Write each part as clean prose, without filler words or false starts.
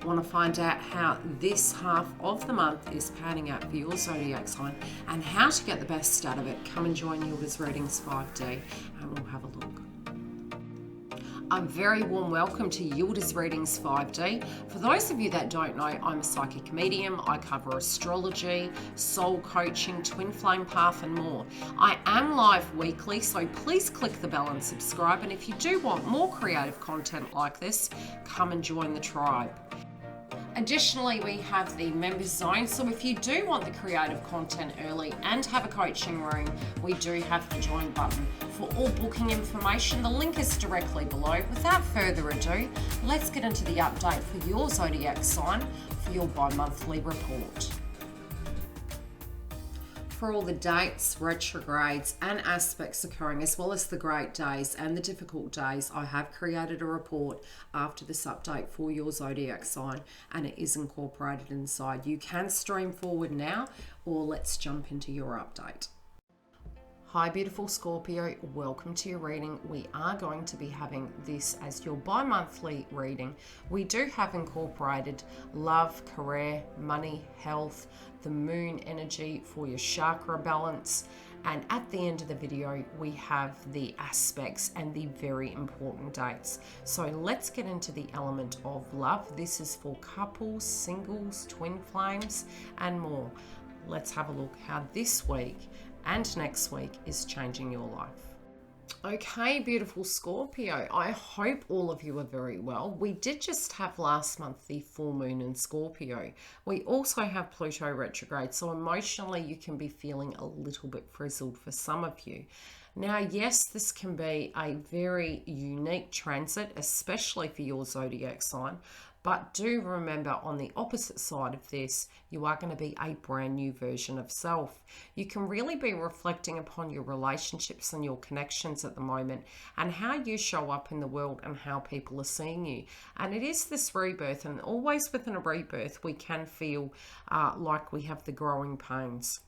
Want to find out how this half of the month is panning out for your zodiac sign and how to get the best out of it? Come and join YILDIZ Readings 5D and we'll have a look. A very warm welcome to YILDIZ Readings 5D. For those of you that don't know, I'm a psychic medium. I cover astrology, soul coaching, twin flame path and more. I am live weekly, so please click the bell and subscribe. And if you do want more creative content like this, come and join the tribe. Additionally, we have the members zone, so if you do want the creative content early and have a coaching room, we do have the join button. For all booking information, the link is directly below. Without further ado, let's get into the update for your zodiac sign for your bi-monthly report. For all the dates, retrogrades and aspects occurring, as well as the great days and the difficult days, I have created a report after this update for your zodiac sign and it is incorporated inside. You can stream forward now or let's jump into your update. Hi beautiful Scorpio, welcome to your reading. We are going to be having this as your bi-monthly reading. We do have incorporated love, career, money, health, the moon energy for your chakra balance, and at the end of the video we have the aspects and the very important dates. So let's get into the element of love. This is for couples, singles, twin flames and more. Let's have a look how this week and next week is changing your life. Okay, beautiful Scorpio, I hope all of you are very well. We did just have last month the full moon in Scorpio. We also have Pluto retrograde, so emotionally you can be feeling a little bit frizzled for some of you. Now, yes, this can be a very unique transit, especially for your zodiac sign, but do remember on the opposite side of this, you are going to be a brand new version of self. You can really be reflecting upon your relationships and your connections at the moment and how you show up in the world and how people are seeing you. And it is this rebirth, and always within a rebirth, we can feel like we have the growing pains.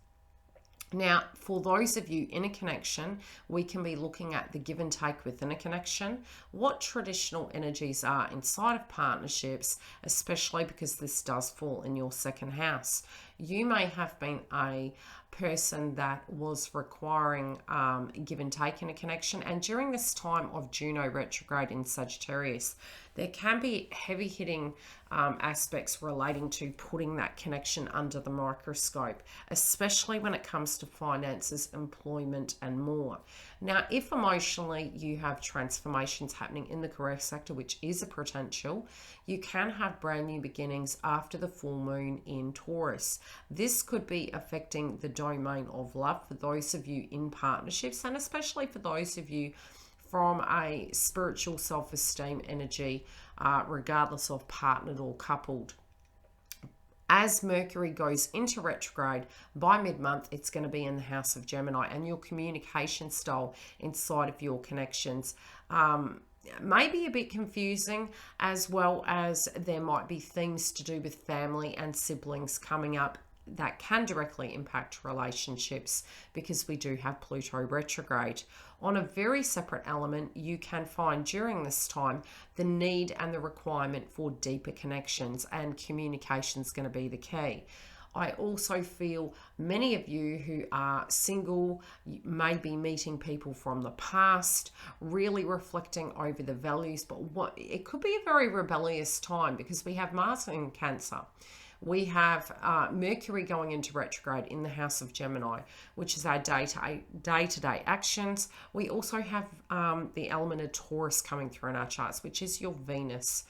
Now, for those of you in a connection, we can be looking at the give and take within a connection, what traditional energies are inside of partnerships, especially because this does fall in your second house. You may have been a person that was requiring give and take in a connection, and during this time of Juno retrograde in Sagittarius, there can be heavy hitting aspects relating to putting that connection under the microscope, especially when it comes to finances, employment and more. Now, if emotionally you have transformations happening in the career sector, which is a potential, you can have brand new beginnings after the full moon in Taurus. This could be affecting the domain of love for those of you in partnerships, and especially for those of you from a spiritual self-esteem energy, regardless of partnered or coupled. As Mercury goes into retrograde, by mid-month, it's going to be in the house of Gemini, and your communication style inside of your connections may be a bit confusing, as well as there might be themes to do with family and siblings coming up that can directly impact relationships because we do have Pluto retrograde. On a very separate element, you can find during this time the need and the requirement for deeper connections, and communication is going to be the key. I also feel many of you who are single may be meeting people from the past, really reflecting over the values, but it could be a very rebellious time because we have Mars in Cancer. We have Mercury going into retrograde in the house of Gemini, which is our day-to-day actions. We also have the element of Taurus coming through in our charts, which is your Venus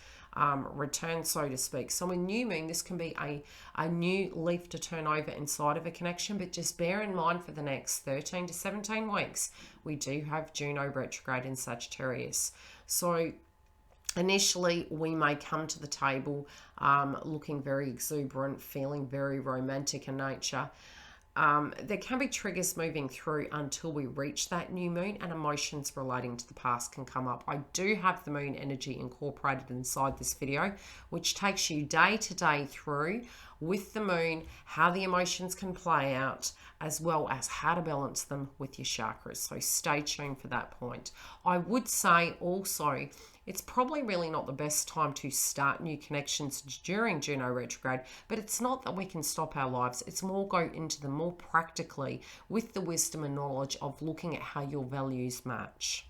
return, so to speak. So in new moon, this can be a new leaf to turn over inside of a connection, but just bear in mind for the next 13 to 17 weeks, we do have Juno retrograde in Sagittarius. So initially, we may come to the table looking very exuberant, feeling very romantic in nature. There can be triggers moving through until we reach that new moon, and emotions relating to the past can come up. I do have the moon energy incorporated inside this video, which takes you day to day through with the moon, how the emotions can play out, as well as how to balance them with your chakras. So stay tuned for that point. I would say also, It's probably really not the best time to start new connections during Juno retrograde, but it's not that we can stop our lives. It's more go into them more practically with the wisdom and knowledge of looking at how your values match.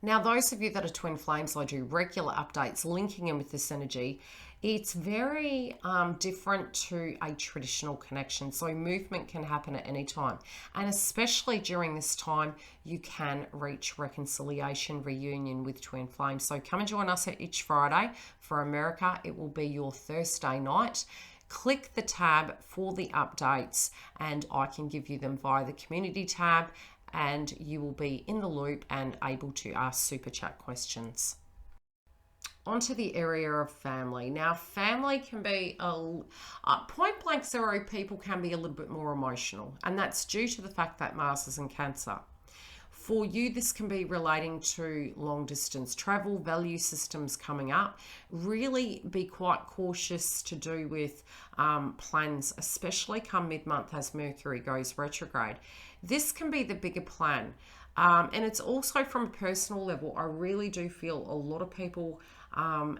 Now, those of you that are twin flames, I do regular updates linking in with this energy. It's very different to a traditional connection. So movement can happen at any time. And especially during this time, you can reach reconciliation, reunion with twin flames. So come and join us each Friday. For America, it will be your Thursday night. Click the tab for the updates and I can give you them via the community tab, and you will be in the loop and able to ask super chat questions. Onto the area of family. Now, family can be point blank zero. People can be a little bit more emotional, and that's due to the fact that Mars is in Cancer. For you, this can be relating to long distance travel, value systems coming up. Really be quite cautious to do with plans, especially come mid-month as Mercury goes retrograde. This can be the bigger plan. And it's also from a personal level. I really do feel a lot of people,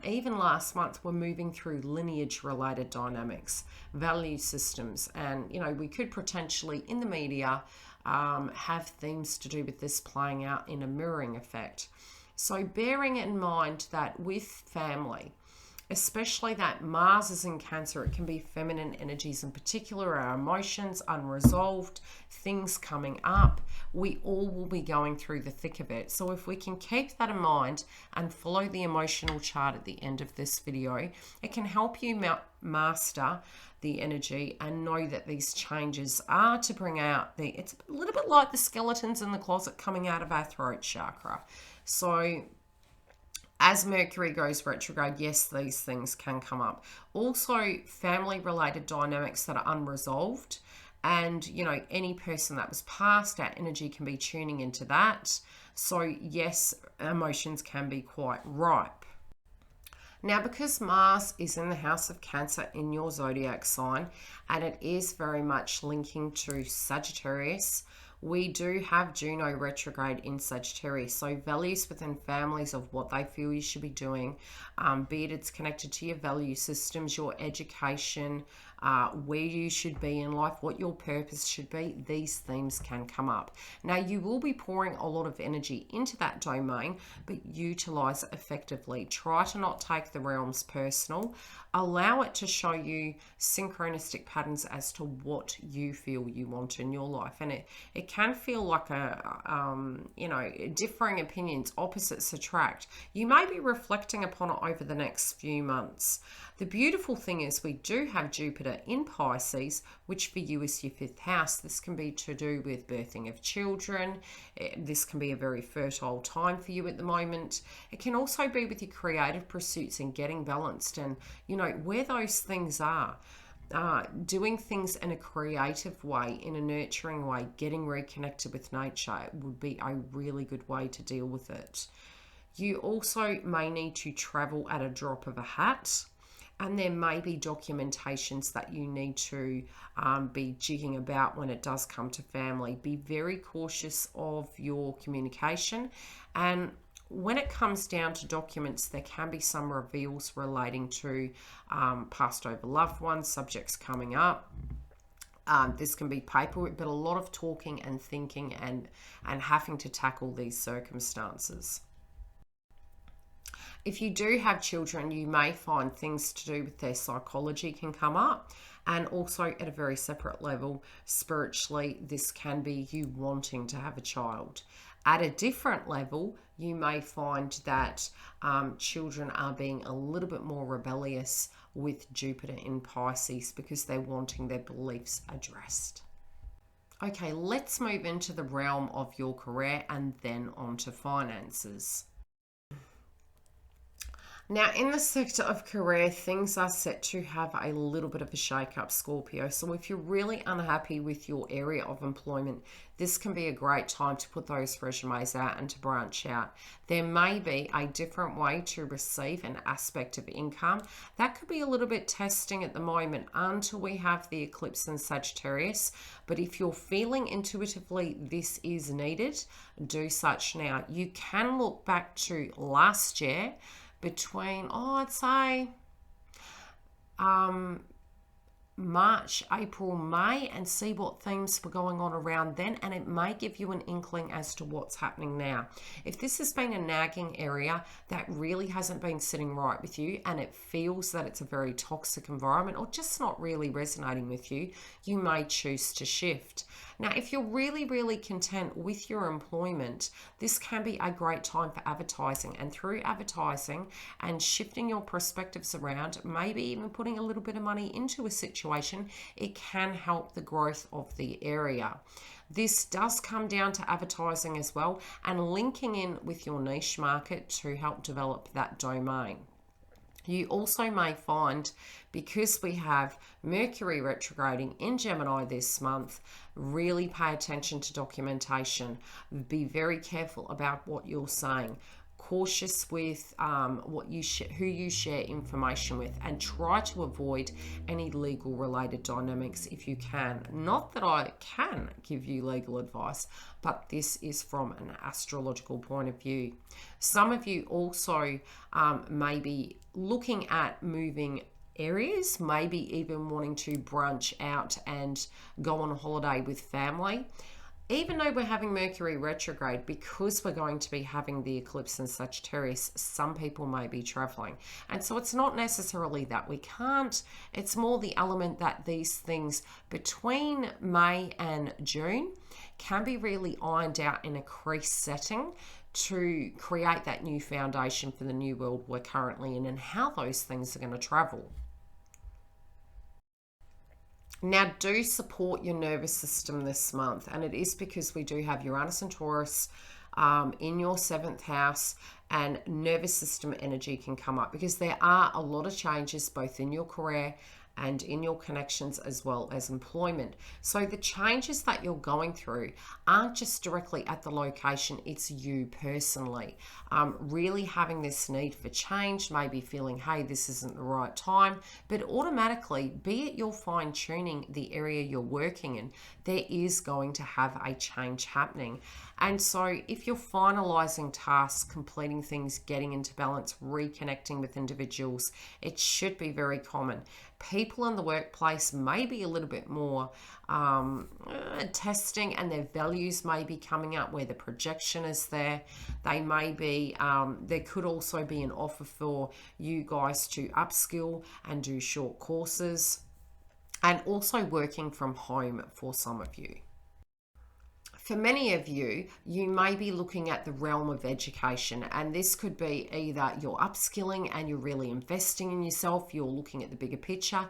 even last month, were moving through lineage related dynamics, value systems. And, you know, we could potentially in the media have themes to do with this playing out in a mirroring effect. So bearing in mind that with family, especially that Mars is in Cancer, it can be feminine energies, in particular our emotions, unresolved things coming up. We all will be going through the thick of it. So if we can keep that in mind and follow the emotional chart at the end of this video, it can help you master the energy and know that these changes are to bring out it's a little bit like the skeletons in the closet coming out of our throat chakra. So as Mercury goes retrograde, yes, these things can come up. Also, family-related dynamics that are unresolved. And, you know, any person that was past, our energy can be tuning into that. So, yes, emotions can be quite ripe. Now, because Mars is in the house of Cancer in your zodiac sign, and it is very much linking to Sagittarius, we do have Juno retrograde in Sagittarius. So values within families of what they feel you should be doing, be it it's connected to your value systems, your education, where you should be in life, what your purpose should be, these themes can come up. Now, you will be pouring a lot of energy into that domain, but utilize it effectively. Try to not take the realms personal. Allow it to show you synchronistic patterns as to what you feel you want in your life. And it can feel like you know, differing opinions, opposites attract. You may be reflecting upon it over the next few months. The beautiful thing is we do have Jupiter in Pisces, which for you is your 5th house. This can be to do with birthing of children. This can be a very fertile time for you at the moment. It can also be with your creative pursuits and getting balanced, and, you know, where those things are. Doing things in a creative way, in a nurturing way, getting reconnected with nature would be a really good way to deal with it. You also may need to travel at a drop of a hat. And there may be documentations that you need to be jigging about when it does come to family. Be very cautious of your communication. And when it comes down to documents, there can be some reveals relating to passed over loved ones, subjects coming up. This can be paperwork, but a lot of talking and thinking and having to tackle these circumstances. If you do have children, you may find things to do with their psychology can come up. And also at a very separate level, spiritually, this can be you wanting to have a child. At a different level, you may find that children are being a little bit more rebellious with Jupiter in Pisces because they're wanting their beliefs addressed. Okay, let's move into the realm of your career and then on to finances. Now, in the sector of career, things are set to have a little bit of a shake-up, Scorpio. So if you're really unhappy with your area of employment, this can be a great time to put those resumes out and to branch out. There may be a different way to receive an aspect of income. That could be a little bit testing at the moment until we have the eclipse in Sagittarius. But if you're feeling intuitively this is needed, do such now. You can look back to last year between, I'd say, March, April, May, and see what themes were going on around then, and it may give you an inkling as to what's happening now. If this has been a nagging area that really hasn't been sitting right with you and it feels that it's a very toxic environment or just not really resonating with you, you may choose to shift. Now, if you're really, really content with your employment, this can be a great time for advertising. And through advertising and shifting your perspectives around, maybe even putting a little bit of money into a situation, it can help the growth of the area. This does come down to advertising as well and linking in with your niche market to help develop that domain. You also may find, because we have Mercury retrograding in Gemini this month, really pay attention to documentation. Be very careful about what you're saying. Cautious with who you share information with, and try to avoid any legal related dynamics if you can. Not that I can give you legal advice, but this is from an astrological point of view. Some of you also may be looking at moving areas, maybe even wanting to branch out and go on a holiday with family. Even though we're having Mercury retrograde, because we're going to be having the eclipse in Sagittarius, some people may be traveling. And so it's not necessarily that we can't, it's more the element that these things between May and June can be really ironed out in a crease setting to create that new foundation for the new world we're currently in and how those things are going to travel. Now, do support your nervous system this month, and it is because we do have Uranus and Taurus in your 7th house, and nervous system energy can come up because there are a lot of changes both in your career and in your connections as well as employment. So the changes that you're going through aren't just directly at the location, it's you personally. Really having this need for change, maybe feeling, hey, this isn't the right time, but automatically, be it you're fine-tuning the area you're working in, there is going to have a change happening. And so if you're finalizing tasks, completing things, getting into balance, reconnecting with individuals, it should be very common. People in the workplace may be a little bit more testing, and their values may be coming up where the projection is there. They may be, there could also be an offer for you guys to upskill and do short courses, and also working from home for some of you. For many of you, you may be looking at the realm of education, and this could be either you're upskilling and you're really investing in yourself, you're looking at the bigger picture.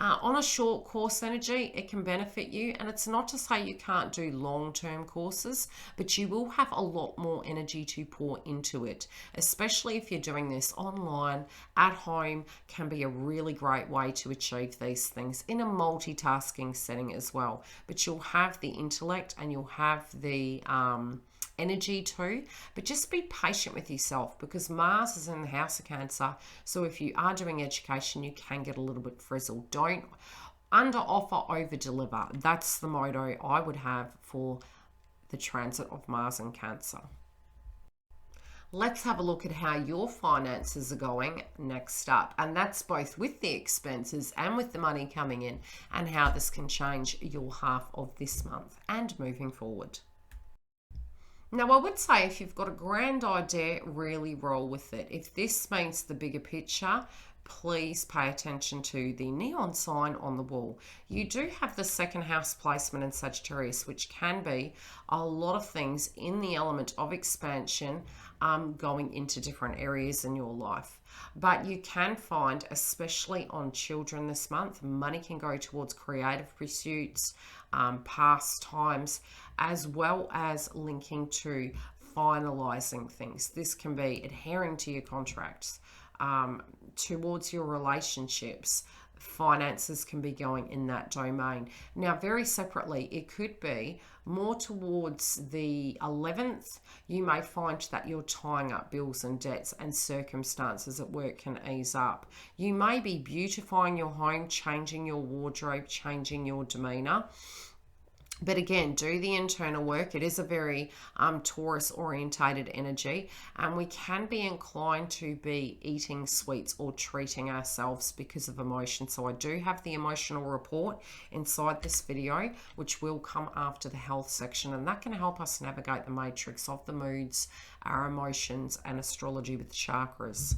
On a short course energy, it can benefit you, and it's not to say you can't do long-term courses, but you will have a lot more energy to pour into it, especially if you're doing this online, at home, can be a really great way to achieve these things in a multitasking setting as well. But you'll have the intellect and you'll have the energy too, but just be patient with yourself because Mars is in the house of Cancer. So if you are doing education, you can get a little bit frizzled. Don't under offer, over deliver. That's the motto I would have for the transit of Mars in Cancer. Let's have a look at how your finances are going next up, and that's both with the expenses and with the money coming in, and how this can change your half of this month and moving forward. Now, I would say if you've got a grand idea, really roll with it. If this means the bigger picture, please pay attention to the neon sign on the wall. You do have the 2nd house placement in Sagittarius, which can be a lot of things in the element of expansion going into different areas in your life. But you can find, especially on children this month, money can go towards creative pursuits, pastimes, as well as linking to finalizing things. This can be adhering to your contracts, towards your relationships, finances can be going in that domain. Now, very separately, it could be more towards the 11th. You may find that you're tying up bills and debts, and circumstances at work can ease up. You may be beautifying your home, changing your wardrobe, changing your demeanor. But again, do the internal work. It is a very Taurus orientated energy, and we can be inclined to be eating sweets or treating ourselves because of emotion. So I do have the emotional report inside this video, which will come after the health section, and that can help us navigate the matrix of the moods, our emotions, and astrology with chakras.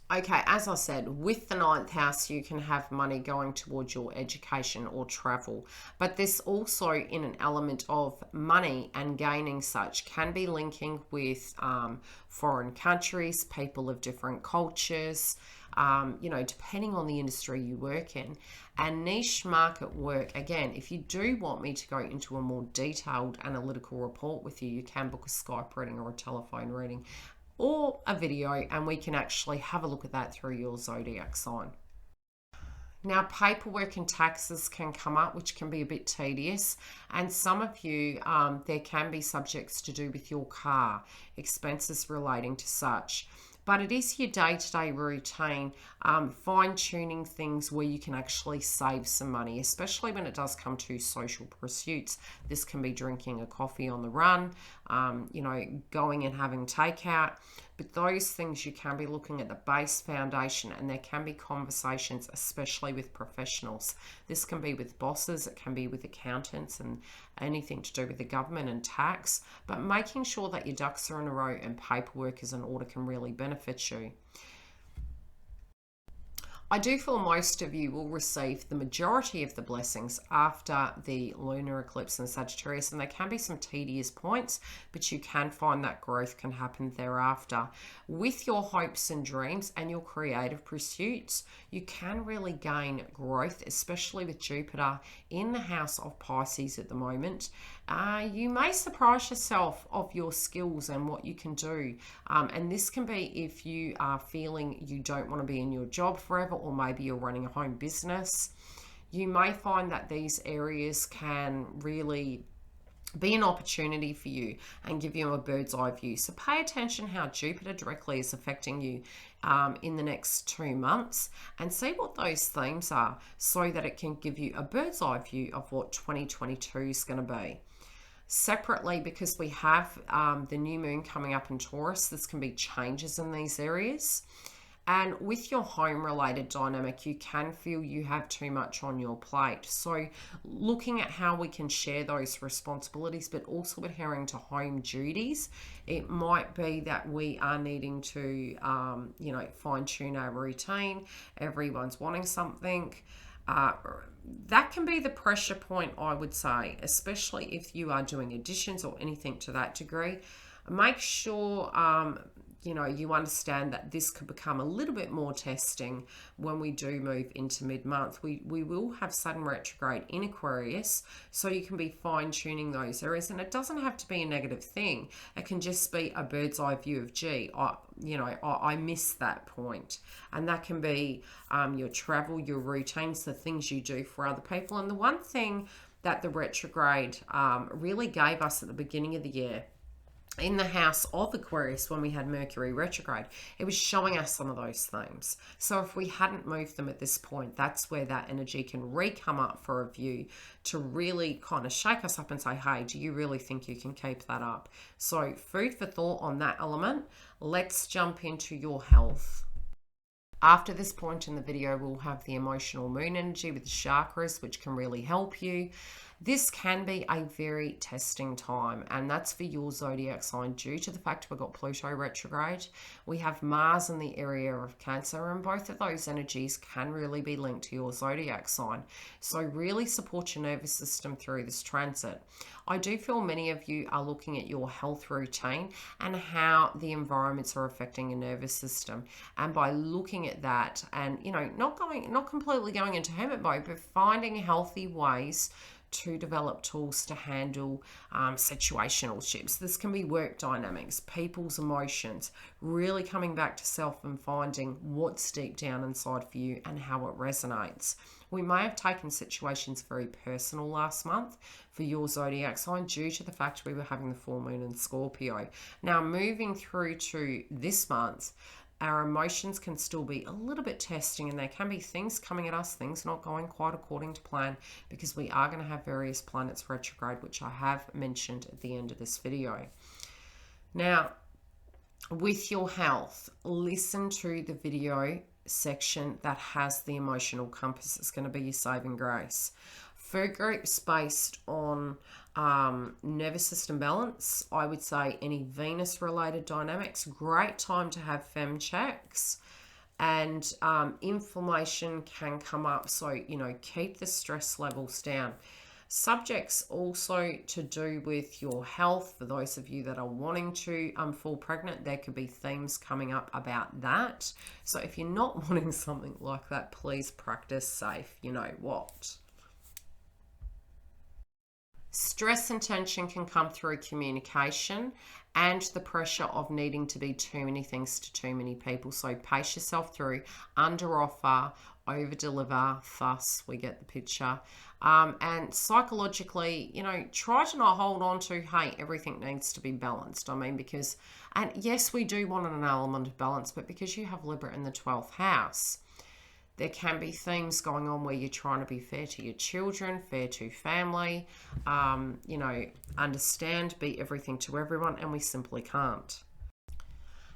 Okay, as I said, with the 9th house, you can have money going towards your education or travel. But this also, in an element of money and gaining such, can be linking with foreign countries, people of different cultures, depending on the industry you work in. And niche market work, again, if you do want me to go into a more detailed analytical report with you, you can book a Skype reading or a telephone reading, or a video, and we can actually have a look at that through your zodiac sign. Now, paperwork and taxes can come up, which can be a bit tedious, and some of you, there can be subjects to do with your car, expenses relating to such. But it is your day-to-day routine, fine-tuning things where you can actually save some money, especially when it does come to social pursuits. This can be drinking a coffee on the run, going and having takeout. But those things, you can be looking at the base foundation, and there can be conversations, especially with professionals. This can be with bosses, it can be with accountants, and anything to do with the government and tax. But making sure that your ducks are in a row and paperwork is in order can really benefit you. I do feel most of you will receive the majority of the blessings after the lunar eclipse in Sagittarius, and there can be some tedious points, but you can find that growth can happen thereafter. With your hopes and dreams and your creative pursuits, you can really gain growth, especially with Jupiter in the house of Pisces at the moment. You may surprise yourself of your skills and what you can do, and this can be if you are feeling you don't want to be in your job forever, or maybe you're running a home business. You may find that these areas can really be an opportunity for you and give you a bird's eye view. So pay attention how Jupiter directly is affecting you in the next 2 months, and see what those themes are, so that it can give you a bird's eye view of what 2022 is going to be. Separately, because we have the new moon coming up in Taurus, this can be changes in these areas. And with your home related dynamic, you can feel you have too much on your plate. So looking at how we can share those responsibilities, but also adhering to home duties. It might be that we are needing to, fine tune our routine. Everyone's wanting something. That can be the pressure point, I would say, especially if you are doing additions or anything to that degree. Make sure you understand that this could become a little bit more testing when we do move into mid-month. We will have Saturn retrograde in Aquarius, so you can be fine-tuning those areas, and it doesn't have to be a negative thing. It can just be a bird's eye view of, I missed that point. And that can be your travel, your routines, the things you do for other people. And the one thing that the retrograde really gave us at the beginning of the year, in the house of Aquarius, when we had Mercury retrograde, it was showing us some of those themes. So if we hadn't moved them at this point, that's where that energy can re-come up for a view to really kind of shake us up and say, hey, do you really think you can keep that up? So food for thought on that element. Let's jump into your health. After this point in the video, we'll have the emotional moon energy with the chakras, which can really help you. This can be a very testing time, and that's for your zodiac sign due to the fact we've got Pluto retrograde. We have Mars in the area of Cancer, and both of those energies can really be linked to your zodiac sign. So really support your nervous system through this transit. I do feel many of you are looking at your health routine and how the environments are affecting your nervous system. And by looking at that and, not completely going into hermit mode, but finding healthy ways to develop tools to handle situational shifts. This can be work dynamics, people's emotions, really coming back to self and finding what's deep down inside for you and how it resonates. We may have taken situations very personal last month for your zodiac sign due to the fact we were having the full moon in Scorpio. Now, moving through to this month, our emotions can still be a little bit testing, and there can be things coming at us, things not going quite according to plan, because we are going to have various planets retrograde, which I have mentioned at the end of this video. Now, with your health, listen to the video section that has the emotional compass. It's going to be your saving grace. For groups based on nervous system balance, I would say any Venus related dynamics, great time to have fem checks. And inflammation can come up, so keep the stress levels down. Subjects also to do with your health, for those of you that are wanting to fall pregnant, there could be themes coming up about that. So if you're not wanting something like that, please practice safe. You know what? Stress and tension can come through communication and the pressure of needing to be too many things to too many people. So pace yourself through, under offer, over deliver, thus we get the picture. And psychologically, try to not hold on to, hey, everything needs to be balanced. I mean, because, and yes, we do want an element of balance, but because you have Libra in the 12th house, there can be themes going on where you're trying to be fair to your children, fair to family, understand, be everything to everyone, and we simply can't.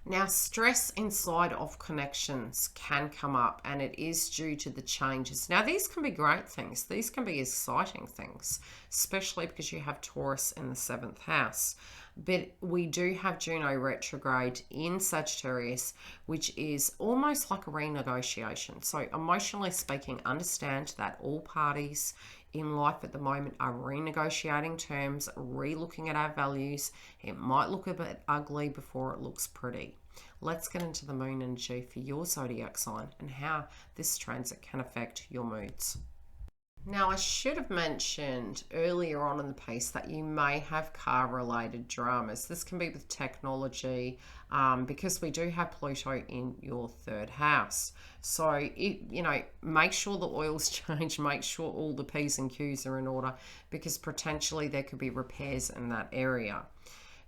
Now, stress inside of connections can come up, and it is due to the changes. Now, these can be great things. These can be exciting things, especially because you have Taurus in the 7th house. But we do have Juno retrograde in Sagittarius, which is almost like a renegotiation. So emotionally speaking, understand that all parties in life at the moment are renegotiating terms, re-looking at our values. It might look a bit ugly before it looks pretty. Let's get into the moon energy for your zodiac sign and how this transit can affect your moods. Now, I should have mentioned earlier on in the piece that you may have car-related dramas. This can be with technology, because we do have Pluto in your 3rd house. So, make sure the oil's changed, make sure all the P's and Q's are in order, because potentially there could be repairs in that area.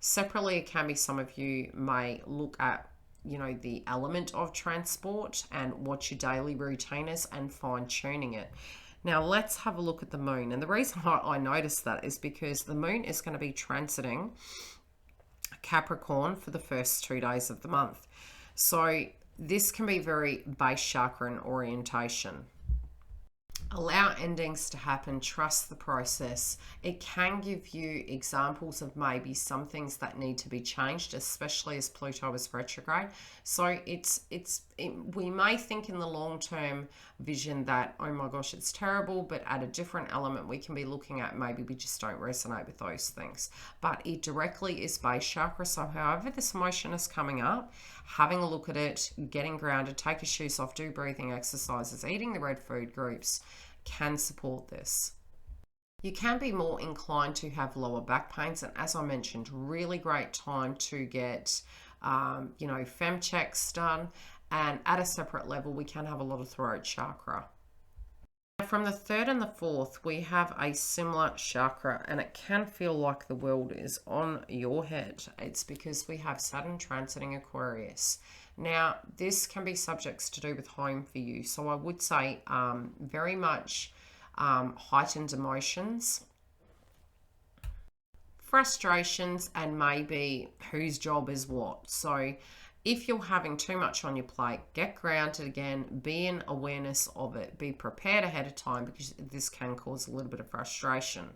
Separately, it can be some of you may look at the element of transport and what your daily routine is and fine-tuning it. Now, let's have a look at the moon. And the reason I noticed that is because the moon is going to be transiting Capricorn for the first 2 days of the month. So this can be very base chakra in orientation. Allow endings to happen, trust the process. It can give you examples of maybe some things that need to be changed, especially as Pluto is retrograde. So we may think in the long-term vision that, oh my gosh, it's terrible, but at a different element, we can be looking at maybe we just don't resonate with those things. But it directly is base chakra. So however this emotion is coming up, having a look at it, getting grounded, take your shoes off, do breathing exercises, eating the red food groups can support this. You can be more inclined to have lower back pains, and as I mentioned, really great time to get fem checks done, and at a separate level we can have a lot of throat chakra. From the 3rd and the 4th, we have a similar chakra, and it can feel like the world is on your head. It's because we have Saturn transiting Aquarius. Now, this can be subjects to do with home for you. So I would say very much heightened emotions, frustrations, and maybe whose job is what. So if you're having too much on your plate, get grounded again, be in awareness of it, be prepared ahead of time, because this can cause a little bit of frustration.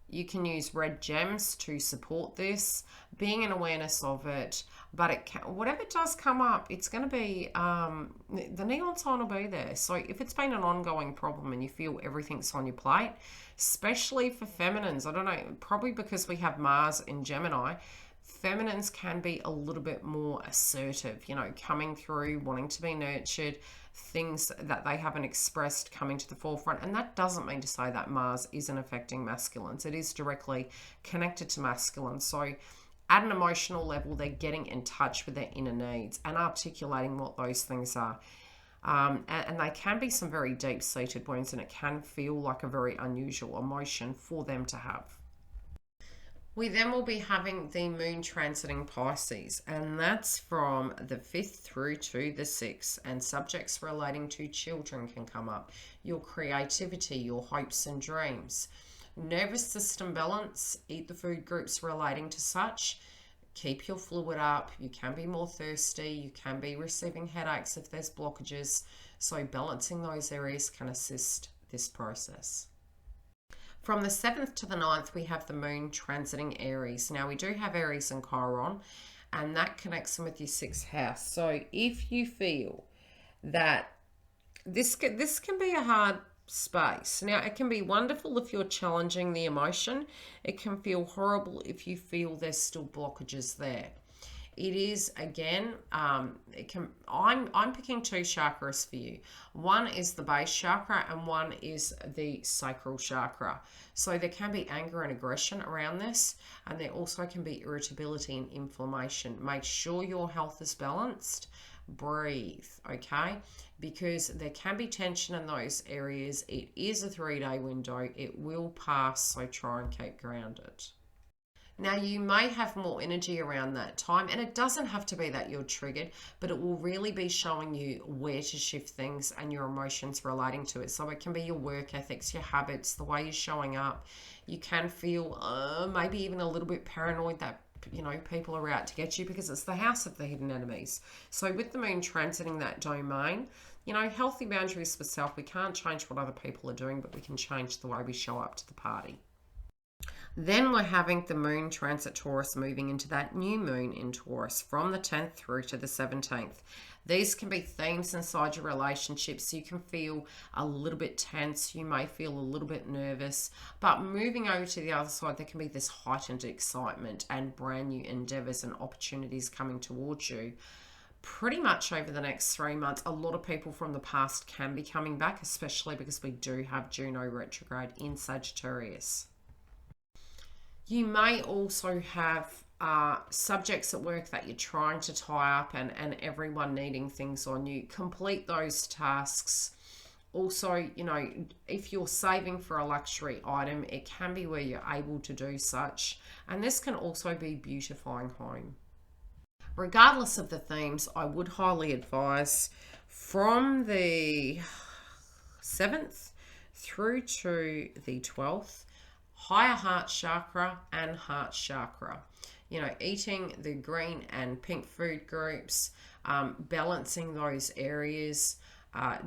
You can use red gems to support this, being in awareness of it, but it can, whatever does come up, it's going to be, the neon sign will be there. So if it's been an ongoing problem and you feel everything's on your plate, especially for feminines, I don't know, probably because we have Mars in Gemini, Feminines can be a little bit more assertive, you know, coming through, wanting to be nurtured, things that they haven't expressed coming to the forefront. And that doesn't mean to say that Mars isn't affecting masculines. It is directly connected to masculine. So at an emotional level, they're getting in touch with their inner needs and articulating what those things are. And they can be some very deep-seated wounds, and it can feel like a very unusual emotion for them to have. We then will be having the moon transiting Pisces, and that's from the 5th through to the 6th, and subjects relating to children can come up, your creativity, your hopes and dreams. Nervous system balance, eat the food groups relating to such, keep your fluid up, you can be more thirsty, you can be receiving headaches if there's blockages, so balancing those areas can assist this process. From the 7th to the 9th, we have the moon transiting Aries. Now, we do have Aries and Chiron, and that connects them with your 6th house. So if you feel that this can be a hard space. Now, it can be wonderful if you're challenging the emotion. It can feel horrible if you feel there's still blockages there. It is, again, I'm picking 2 chakras for you. One is the base chakra and one is the sacral chakra. So there can be anger and aggression around this, and there also can be irritability and inflammation. Make sure your health is balanced. Breathe, okay? Because there can be tension in those areas. It is a 3-day window. It will pass, so try and keep grounded. Now, you may have more energy around that time, and it doesn't have to be that you're triggered, but it will really be showing you where to shift things and your emotions relating to it. So it can be your work ethics, your habits, the way you're showing up. You can feel maybe even a little bit paranoid that, you know, people are out to get you, because it's the house of the hidden enemies. So with the moon transiting that domain, you know, healthy boundaries for self. We can't change what other people are doing, but we can change the way we show up to the party. Then we're having the moon transit Taurus, moving into that new moon in Taurus from the 10th through to the 17th. These can be themes inside your relationships. You can feel a little bit tense. You may feel a little bit nervous. But moving over to the other side, there can be this heightened excitement and brand new endeavors and opportunities coming towards you. Pretty much over the next 3 months, a lot of people from the past can be coming back, especially because we do have Juno retrograde in Sagittarius. You may also have subjects at work that you're trying to tie up, and everyone needing things on you. Complete those tasks. Also, you know, if you're saving for a luxury item, it can be where you're able to do such. And this can also be beautifying home. Regardless of the themes, I would highly advise from the 7th through to the 12th, higher heart chakra and heart chakra. You know, eating the green and pink food groups, balancing those areas,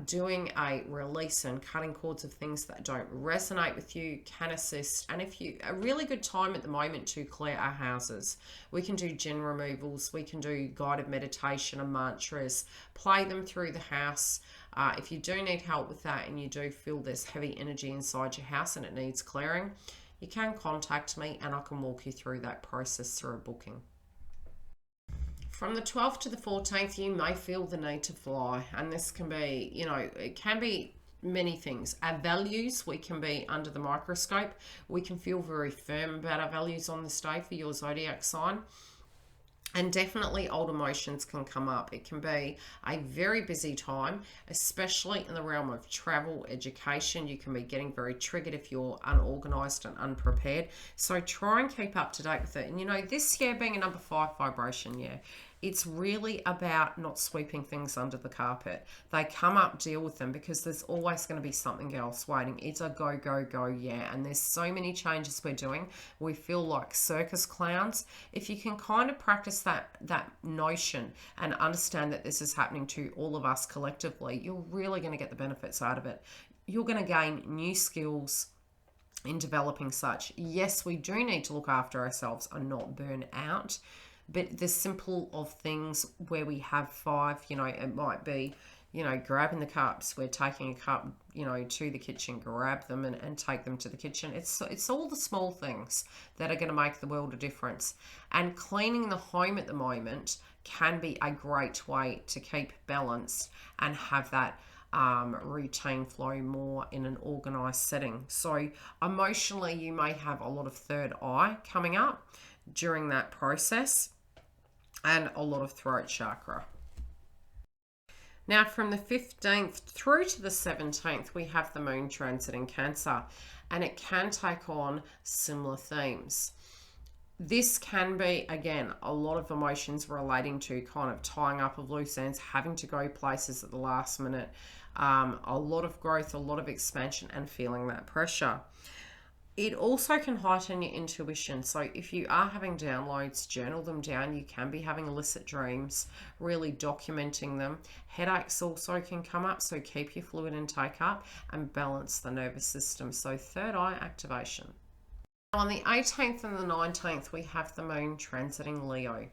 doing a release and cutting cords of things that don't resonate with you can assist. And a really good time at the moment to clear our houses. We can do gin removals, we can do guided meditation and mantras, play them through the house. If you do need help with that and you do feel there's heavy energy inside your house and it needs clearing, you can contact me and I can walk you through that process through a booking. From the 12th to the 14th, you may feel the need to fly. And this can be, you know, it can be many things. Our values, we can be under the microscope. We can feel very firm about our values on this day for your zodiac sign. And definitely old emotions can come up. It can be a very busy time, especially in the realm of travel, education. You can be getting very triggered if you're unorganized and unprepared. So try and keep up to date with it. And you know, this year being a number 5 vibration year, it's really about not sweeping things under the carpet. They come up, deal with them, because there's always going to be something else waiting. It's a go, go, go, yeah. And there's so many changes we're doing. We feel like circus clowns. If you can kind of practice that notion and understand that this is happening to all of us collectively, you're really going to get the benefits out of it. You're going to gain new skills in developing such. Yes, we do need to look after ourselves and not burn out. But the simple of things where we have 5, you know, it might be, you know, grabbing the cups. We're taking a cup, you know, to the kitchen, grab them and take them to the kitchen. It's all the small things that are going to make the world a difference. And cleaning the home at the moment can be a great way to keep balanced and have that routine flow more in an organized setting. So emotionally, you may have a lot of third eye coming up during that process and a lot of throat chakra. Now, from the 15th through to the 17th, we have the moon transit in Cancer, and it can take on similar themes. This can be, again, a lot of emotions relating to kind of tying up of loose ends, having to go places at the last minute, a lot of growth, a lot of expansion, and feeling that pressure. It also can heighten your intuition. So if you are having downloads, journal them down. You can be having illicit dreams, really documenting them. Headaches also can come up, so keep your fluid intake up and balance the nervous system. So third eye activation. On the 18th and the 19th, we have the moon transiting Leo.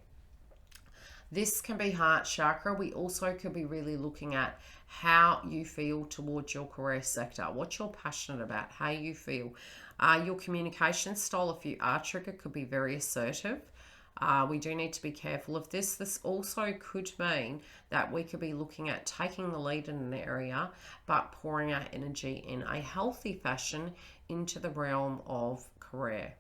This can be heart chakra. We also could be really looking at how you feel towards your career sector, what you're passionate about, how you feel. Your communication style, if you are triggered, could be very assertive. We do need to be careful of this. This also could mean that we could be looking at taking the lead in an area, but pouring our energy in a healthy fashion into the realm of career.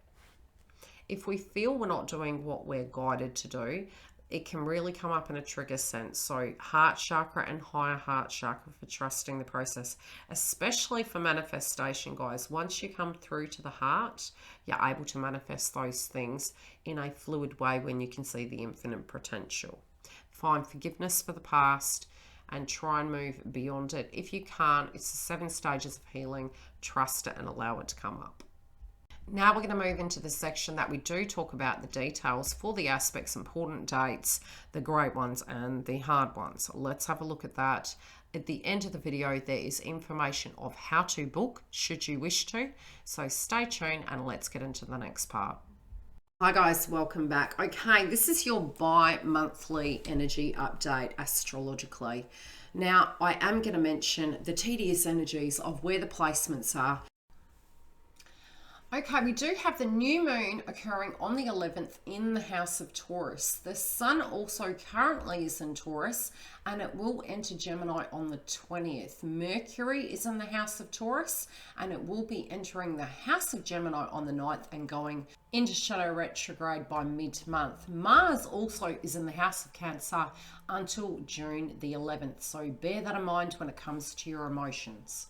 If we feel we're not doing what we're guided to do, it can really come up in a trigger sense. So heart chakra and higher heart chakra for trusting the process, especially for manifestation, guys. Once you come through to the heart, you're able to manifest those things in a fluid way when you can see the infinite potential. Find forgiveness for the past and try and move beyond it. If you can't, it's the 7 stages of healing. Trust it and allow it to come up. Now we're going to move into the section that we do talk about the details for the aspects, important dates, the great ones and the hard ones. Let's have a look at that. At the end of the video, there is information of how to book should you wish to. So stay tuned and let's get into the next part. Hi guys, welcome back. Okay, this is your bi-monthly energy update astrologically. Now, I am going to mention the tedious energies of where the placements are. Okay, we do have the new moon occurring on the 11th in the house of Taurus. The sun also currently is in Taurus and it will enter Gemini on the 20th. Mercury is in the house of Taurus and it will be entering the house of Gemini on the 9th and going into shadow retrograde by mid-month. Mars also is in the house of Cancer until June the 11th. So bear that in mind when it comes to your emotions.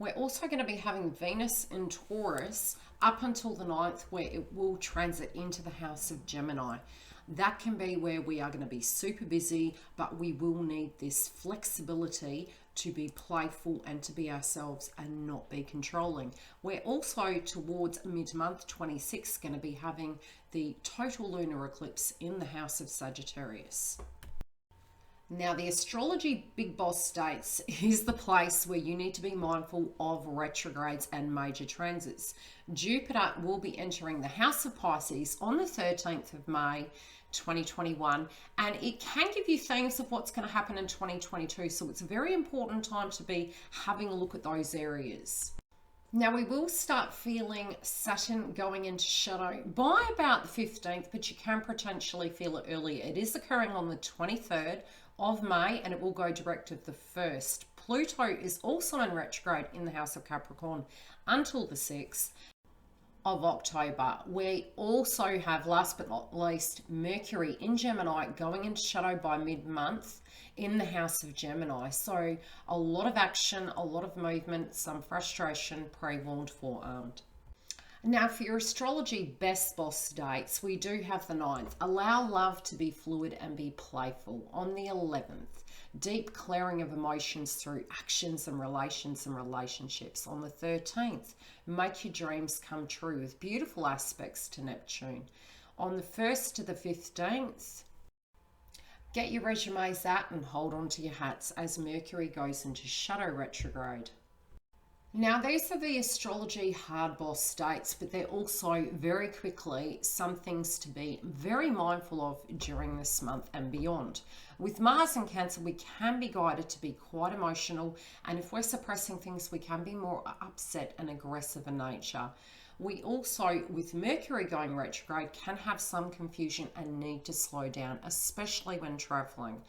We're also going to be having Venus in Taurus up until the 9th, where it will transit into the house of Gemini. That can be where we are going to be super busy, but we will need this flexibility to be playful and to be ourselves and not be controlling. We're also towards mid-month 26 going to be having the total lunar eclipse in the house of Sagittarius. Now, the Astrology Big Boss states is the place where you need to be mindful of retrogrades and major transits. Jupiter will be entering the house of Pisces on the 13th of May 2021, and it can give you themes of what's going to happen in 2022. So it's a very important time to be having a look at those areas. Now, we will start feeling Saturn going into shadow by about the 15th, but you can potentially feel it earlier. It is occurring on the 23rd of May and it will go direct of the 1st. Pluto is also in retrograde in the house of Capricorn until the 6th of October. We also have, last but not least, Mercury in Gemini going into shadow by mid-month in the house of Gemini. So a lot of action, a lot of movement, some frustration, pre-warned, forearmed. Now, for your astrology best boss dates, we do have the 9th. Allow love to be fluid and be playful. On the 11th, deep clearing of emotions through actions and relations and relationships. On the 13th, make your dreams come true with beautiful aspects to Neptune. On the 1st to the 15th, get your resumes out and hold on to your hats as Mercury goes into shadow retrograde. Now, these are the astrology hard boss dates, but they're also very quickly some things to be very mindful of during this month and beyond. With Mars in Cancer, we can be guided to be quite emotional, and if we're suppressing things, we can be more upset and aggressive in nature. We also, with Mercury going retrograde, can have some confusion and need to slow down, especially when traveling.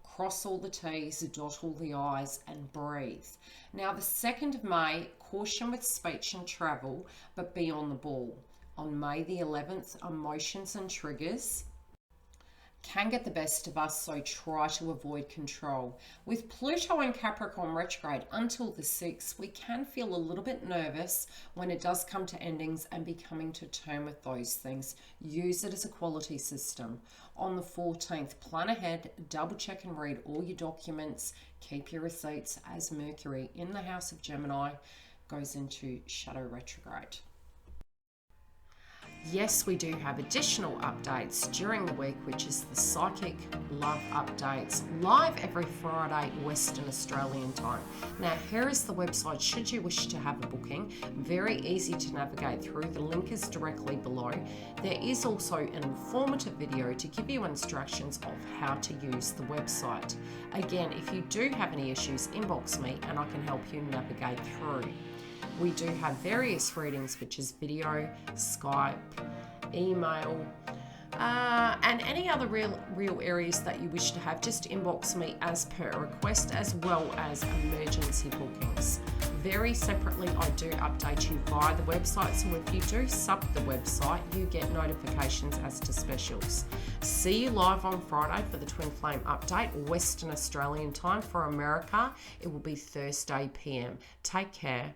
Cross all the T's, dot all the I's, and breathe. Now, the 2nd of May, caution with speech and travel, but be on the ball. On May the 11th, emotions and triggers can get the best of us, so try to avoid control. With Pluto and Capricorn retrograde until the 6th, we can feel a little bit nervous when it does come to endings and be coming to term with those things. Use it as a quality system. On the 14th, plan ahead, double check and read all your documents, keep your receipts, as Mercury in the house of Gemini goes into shadow retrograde. Yes, we do have additional updates during the week, which is the Psychic Love Updates, live every Friday, Western Australian time. Now, here is the website should you wish to have a booking. Very easy to navigate through. The link is directly below. There is also an informative video to give you instructions of how to use the website. Again, if you do have any issues, inbox me and I can help you navigate through. We do have various readings, which is video, Skype, email, and any other real areas that you wish to have. Just inbox me as per request, as well as emergency bookings. Very separately, I do update you via the website, so if you do sub the website, you get notifications as to specials. See you live on Friday for the Twin Flame update, Western Australian time. For America, it will be Thursday PM. Take care.